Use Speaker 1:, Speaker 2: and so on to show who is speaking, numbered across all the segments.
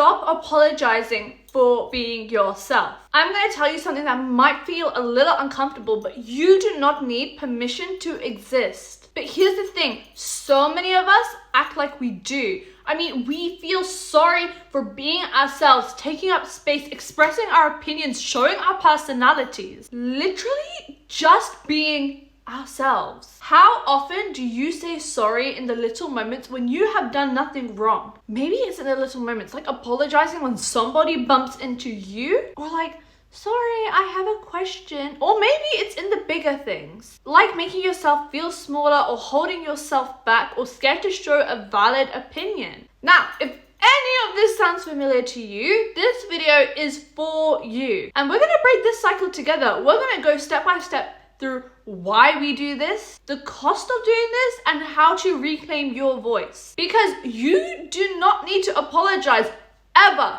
Speaker 1: Stop apologizing for being yourself. I'm going to tell you something that might feel a little uncomfortable, but you do not need permission to exist. But here's the thing, so many of us act like we do. I mean, we feel sorry for being ourselves, taking up space, expressing our opinions, showing our personalities. Literally just being ourselves. How often do you say sorry in the little moments when you have done nothing wrong? Maybe it's in the little moments, like apologizing when somebody bumps into you, or like, sorry, I have a question. Or maybe it's in the bigger things, like making yourself feel smaller or holding yourself back or scared to show a valid opinion. Now, if any of this sounds familiar to you, this video is for you. And we're gonna break this cycle together. We're gonna go step by step through why we do this, the cost of doing this, and how to reclaim your voice. Because you do not need to apologize ever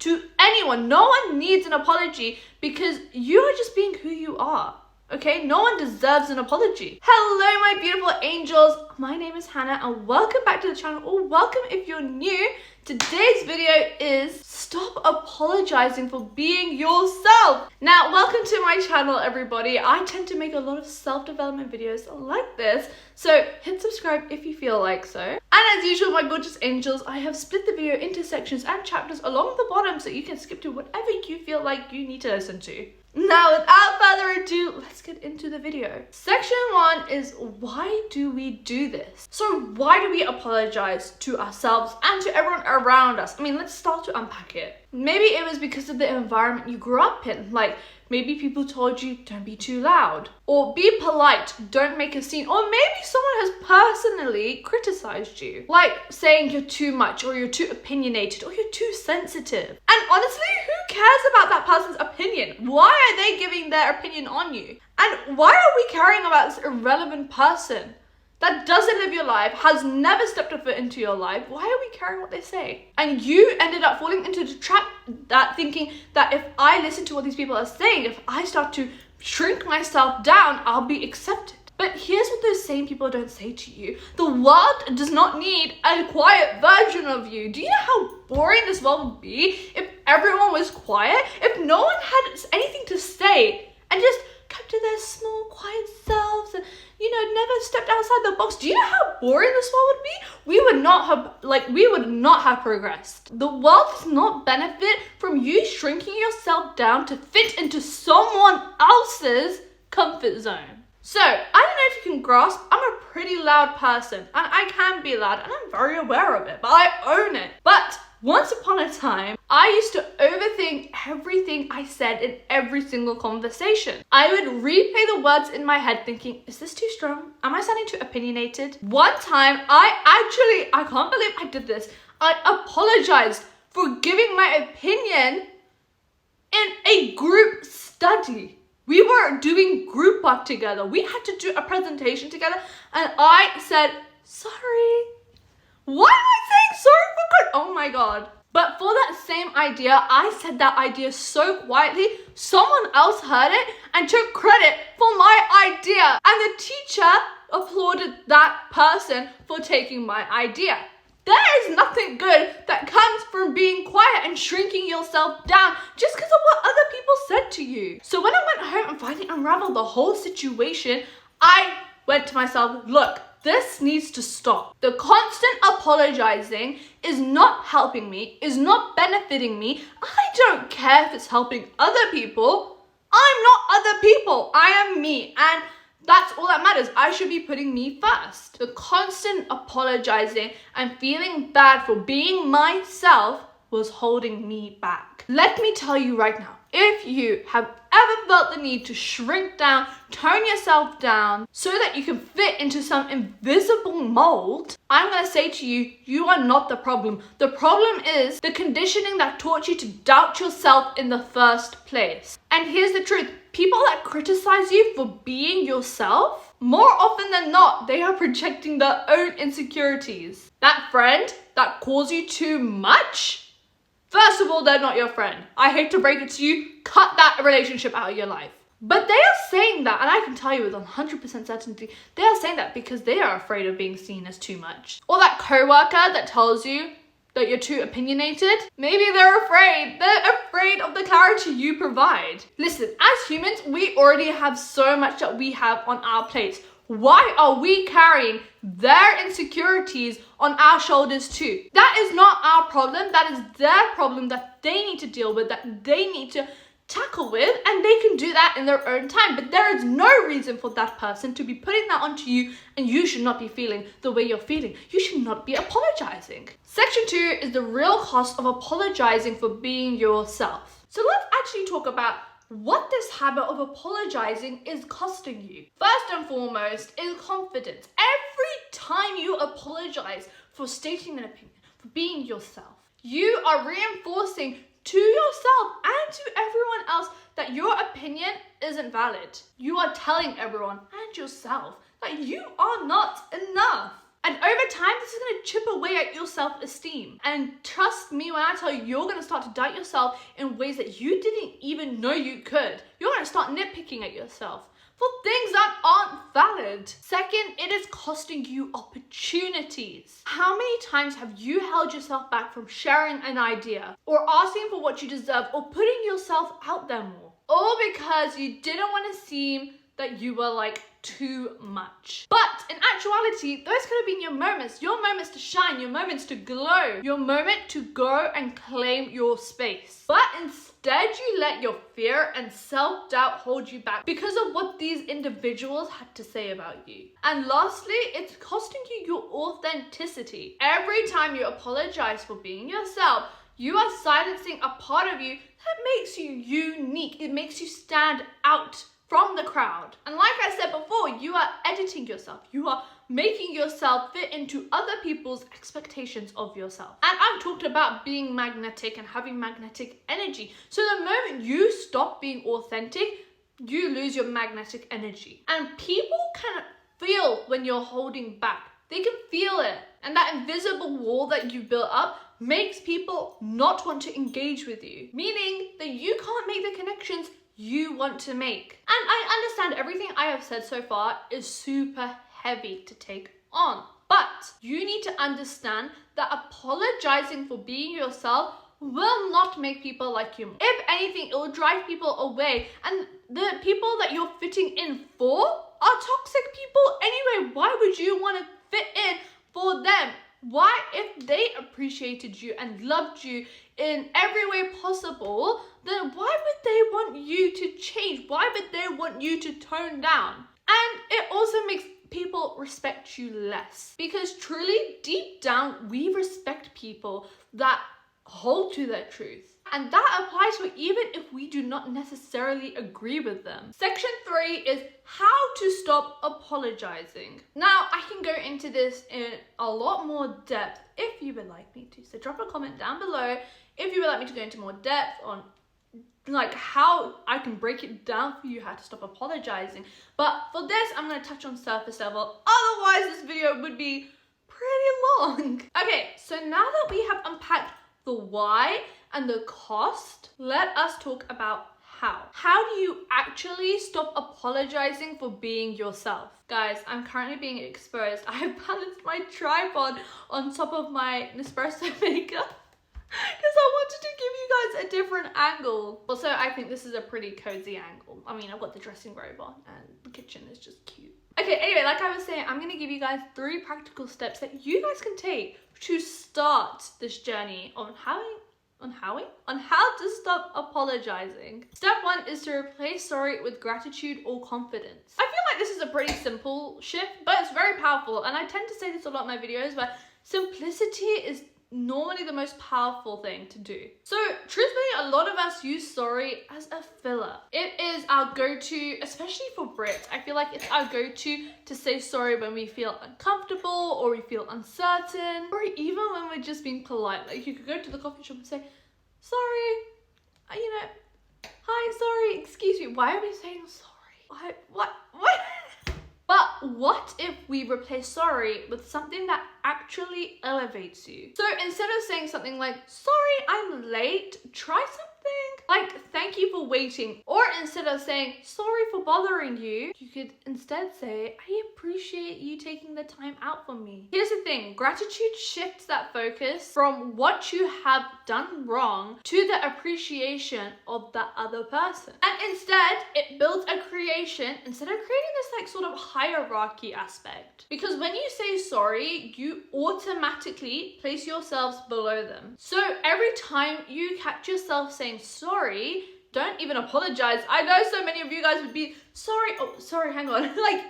Speaker 1: to anyone. No one needs an apology because you are just being who you are. Okay, no one deserves an apology. Hello, my beautiful angels. My name is Hannah and welcome back to the channel, or welcome if you're new. Today's video is stop apologizing for being yourself. Now, welcome to my channel, everybody. I tend to make a lot of self-development videos like this, so hit subscribe if you feel like so. And as usual, my gorgeous angels, I have split the video into sections and chapters along the bottom so you can skip to whatever you feel like you need to listen to. Now, without further ado, let's get into the video. Section 1 is why do we do this? So why do we apologize to ourselves and to everyone around us? I mean, let's start to unpack it. Maybe it was because of the environment you grew up in. Like, maybe people told you, don't be too loud. Or be polite, don't make a scene. Or maybe someone has personally criticized you. Like saying you're too much, or you're too opinionated, or you're too sensitive. And honestly, who cares about that person's opinion? Why are they giving their opinion on you? And why are we caring about this irrelevant person that doesn't live your life, has never stepped a foot into your life? Why are we caring what they say? And you ended up falling into the trap that thinking that if I listen to what these people are saying, if I start to shrink myself down, I'll be accepted. But here's what those same people don't say to you. The world does not need a quiet version of you. Do you know how boring this world would be if everyone was quiet? If no one had anything to say and just kept to their small, quiet selves and, never stepped outside the box. Do you know how boring this world would be? We would not have progressed. The world does not benefit from you shrinking yourself down to fit into someone else's comfort zone. So, I don't know if you can grasp, I'm a pretty loud person, and I can be loud, and I'm very aware of it, but I own it. But once upon a time, I used to overthink everything I said in every single conversation. I would replay the words in my head thinking, is this too strong? Am I sounding too opinionated? One time, I can't believe I did this. I apologized for giving my opinion in a group study. We were doing group work together. We had to do a presentation together, and I said, sorry. Why am I saying sorry for good? Oh my God. But for that same idea, I said that idea so quietly, someone else heard it and took credit for my idea. And the teacher applauded that person for taking my idea. There is nothing good that comes from being quiet and shrinking yourself down just because of what other people said to you. So when I went home and finally unraveled the whole situation, I went to myself, look, this needs to stop. The constant apologizing is not helping me, is not benefiting me. I don't care if it's helping other people. I'm not other people. I am me. And that's all that matters. I should be putting me first. The constant apologizing and feeling bad for being myself was holding me back. Let me tell you right now, if you have ever felt the need to shrink down, tone yourself down so that you can fit into some invisible mold, I'm going to say to you, you are not the problem. The problem is the conditioning that taught you to doubt yourself in the first place. And here's the truth. People that criticize you for being yourself, more often than not, they are projecting their own insecurities. That friend that calls you too much, first of all, they're not your friend. I hate to break it to you, cut that relationship out of your life. But they are saying that, and I can tell you with 100% certainty, they are saying that because they are afraid of being seen as too much. Or that coworker that tells you, That you're too opinionated? Maybe they're afraid. They're afraid of the clarity you provide. Listen, as humans, we already have so much that we have on our plates. Why are we carrying their insecurities on our shoulders too? That is not our problem. That is their problem that they need to deal with, that they need to tackle with, and they can do that in their own time. But there is no reason for that person to be putting that onto you, and you should not be feeling the way you're feeling. You should not be apologizing. Section 2 is the real cost of apologizing for being yourself. So let's actually talk about what this habit of apologizing is costing you. First and foremost is confidence. Every time you apologize for stating an opinion, for being yourself, you are reinforcing to yourself and to everyone else that your opinion isn't valid. You are telling everyone and yourself that you are not enough. And over time, this is going to chip away at your self-esteem. And trust me when I tell you, you're going to start to doubt yourself in ways that you didn't even know you could. You're going to start nitpicking at yourself for things that aren't valid. Second, it is costing you opportunities. How many times have you held yourself back from sharing an idea or asking for what you deserve or putting yourself out there more? All because you didn't want to seem that you were like too much. But in actuality, those could have been your moments to shine, your moments to glow, your moment to go and claim your space. But instead, you let your fear and self-doubt hold you back because of what these individuals had to say about you. And lastly, it's costing you your authenticity. Every time you apologize for being yourself, you are silencing a part of you that makes you unique. It makes you stand out from the crowd. And like I said before, you are editing yourself. You are making yourself fit into other people's expectations of yourself. And I've talked about being magnetic and having magnetic energy. So the moment you stop being authentic, you lose your magnetic energy. And people can feel when you're holding back. They can feel it. And that invisible wall that you built up makes people not want to engage with you. Meaning that you can't make the connections you want to make. And I understand everything I have said so far is super heavy to take on. But you need to understand that apologizing for being yourself will not make people like you more. If anything, it will drive people away. And the people that you're fitting in for are toxic people anyway. Why would you want to fit in for them? Why, if they appreciated you and loved you in every way possible, then why would they want you to change? Why would they want you to tone down? And it also makes people respect you less. Because truly, deep down, we respect people that hold to their truth. And that applies for even if we do not necessarily agree with them. Section 3 is how to stop apologizing. Now, I can go into this in a lot more depth if you would like me to. So drop a comment down below if you would like me to go into more depth on like how I can break it down for you how to stop apologizing. But for this, I'm going to touch on surface level. Otherwise, this video would be pretty long. Okay, so now that we have unpacked the why and the cost, let us talk about how. How do you actually stop apologizing for being yourself? Guys, I'm currently being exposed. I have balanced my tripod on top of my Nespresso maker because I wanted to give you guys a different angle. Also, I think this is a pretty cozy angle. I mean, I've got the dressing robe on and the kitchen is just cute. Okay, anyway, like I was saying, I'm going to give you guys 3 practical steps that you guys can take to start this journey on how to stop apologizing. Step 1 is to replace sorry with gratitude or confidence. I feel like this is a pretty simple shift, but it's very powerful. And I tend to say this a lot in my videos, but simplicity is normally the most powerful thing to do. So truthfully, a lot of us use sorry as a filler. It is our go-to, especially for Brits. I feel like it's our go-to to say sorry when we feel uncomfortable or we feel uncertain, or even when we're just being polite. Like you could go to the coffee shop and say, sorry, hi, sorry, excuse me. Why are we saying sorry? What? But what if we replace sorry with something that actually elevates you? So instead of saying something like, sorry, I'm late, try something Like, thank you for waiting. Or instead of saying, sorry for bothering you, you could instead say, I appreciate you taking the time out for me. Here's the thing, gratitude shifts that focus from what you have done wrong to the appreciation of that other person. And instead, it builds a creation instead of creating this like sort of hierarchy aspect. Because when you say sorry, you automatically place yourselves below them. So every time you catch yourself saying sorry, don't even apologize. I know so many of you guys would be sorry. Oh, sorry, hang on. Like,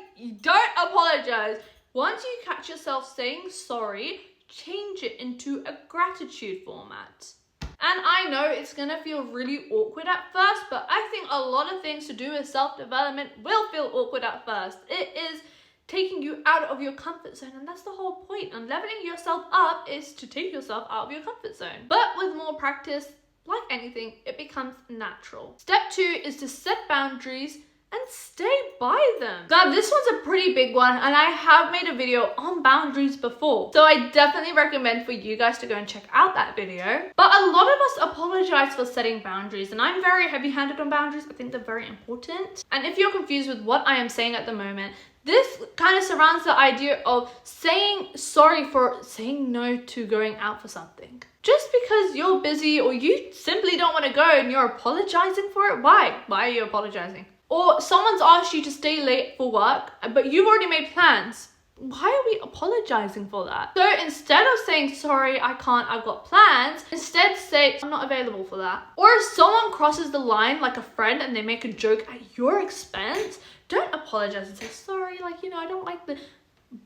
Speaker 1: don't apologize. Once you catch yourself saying sorry, change it into a gratitude format. And I know it's gonna feel really awkward at first, but I think a lot of things to do with self-development will feel awkward at first. It is taking you out of your comfort zone, and that's the whole point. And leveling yourself up is to take yourself out of your comfort zone. But with more practice, like anything, it becomes natural. Step 2 is to set boundaries and stay by them. Now, this one's a pretty big one, and I have made a video on boundaries before, so I definitely recommend for you guys to go and check out that video. But a lot of us apologize for setting boundaries, and I'm very heavy-handed on boundaries. I think they're very important. And if you're confused with what I am saying at the moment, this kind of surrounds the idea of saying sorry for saying no to going out for something. Just because you're busy or you simply don't want to go and you're apologizing for it, why? Why are you apologizing? Or someone's asked you to stay late for work, but you've already made plans. Why are we apologizing for that? So instead of saying, sorry, I can't, I've got plans, instead say, I'm not available for that. Or if someone crosses the line, like a friend, and they make a joke at your expense, don't apologize and say, sorry, like, I don't like the...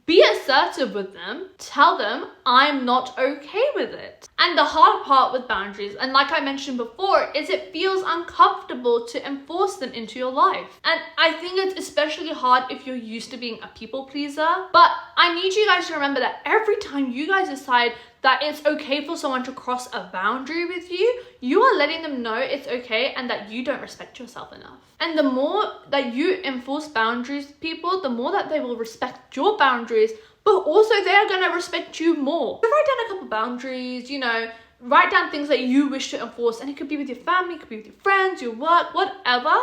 Speaker 1: Be assertive with them. Tell them, I'm not okay with it. And the hard part with boundaries, and like I mentioned before, is it feels uncomfortable to enforce them into your life. And I think it's especially hard if you're used to being a people pleaser. But I need you guys to remember that every time you guys decide that it's okay for someone to cross a boundary with you, you are letting them know it's okay and that you don't respect yourself enough. And the more that you enforce boundaries with people, the more that they will respect your boundaries, but also they're gonna respect you more. So write down a couple boundaries, write down things that you wish to enforce, and it could be with your family, it could be with your friends, your work, whatever.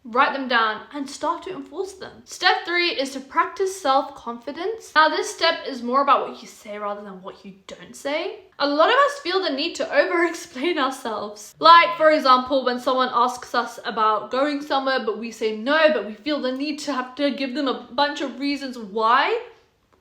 Speaker 1: Write them down and start to enforce them. Step 3 is to practice self-confidence. Now, this step is more about what you say rather than what you don't say. A lot of us feel the need to over-explain ourselves. Like, for example, when someone asks us about going somewhere, but we say no, but we feel the need to have to give them a bunch of reasons why.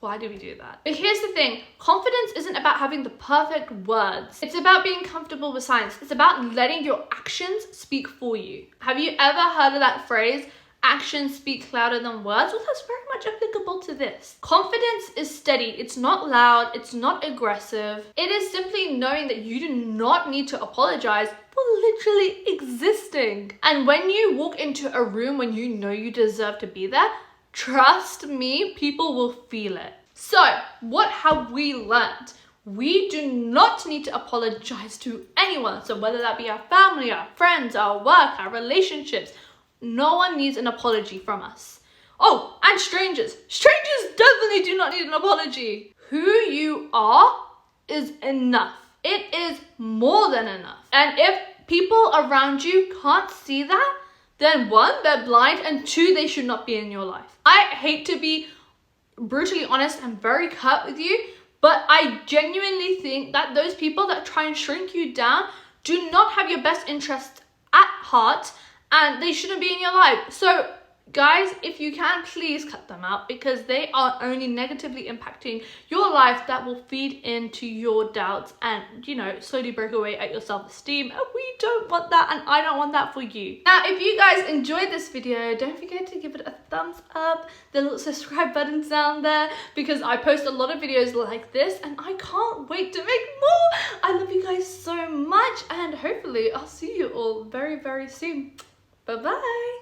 Speaker 1: Why do we do that? But here's the thing, confidence isn't about having the perfect words. It's about being comfortable with silence. It's about letting your actions speak for you. Have you ever heard of that phrase, actions speak louder than words? Well, that's very much applicable to this. Confidence is steady. It's not loud. It's not aggressive. It is simply knowing that you do not need to apologize for literally existing. And when you walk into a room when you know you deserve to be there, trust me, people will feel it. So, what have we learned? We do not need to apologize to anyone. So whether that be our family, our friends, our work, our relationships, no one needs an apology from us. Oh, and strangers. Strangers definitely do not need an apology. Who you are is enough. It is more than enough. And if people around you can't see that, then 1, they're blind, and 2, they should not be in your life. I hate to be brutally honest and very curt with you, but I genuinely think that those people that try and shrink you down do not have your best interest at heart, and they shouldn't be in your life. So guys, if you can, please cut them out, because they are only negatively impacting your life. That will feed into your doubts and, slowly break away at your self-esteem. And we don't want that, and I don't want that for you. Now, if you guys enjoyed this video, don't forget to give it a thumbs up. The little subscribe button's down there, because I post a lot of videos like this, and I can't wait to make more. I love you guys so much, and hopefully I'll see you all very, very soon. Bye-bye.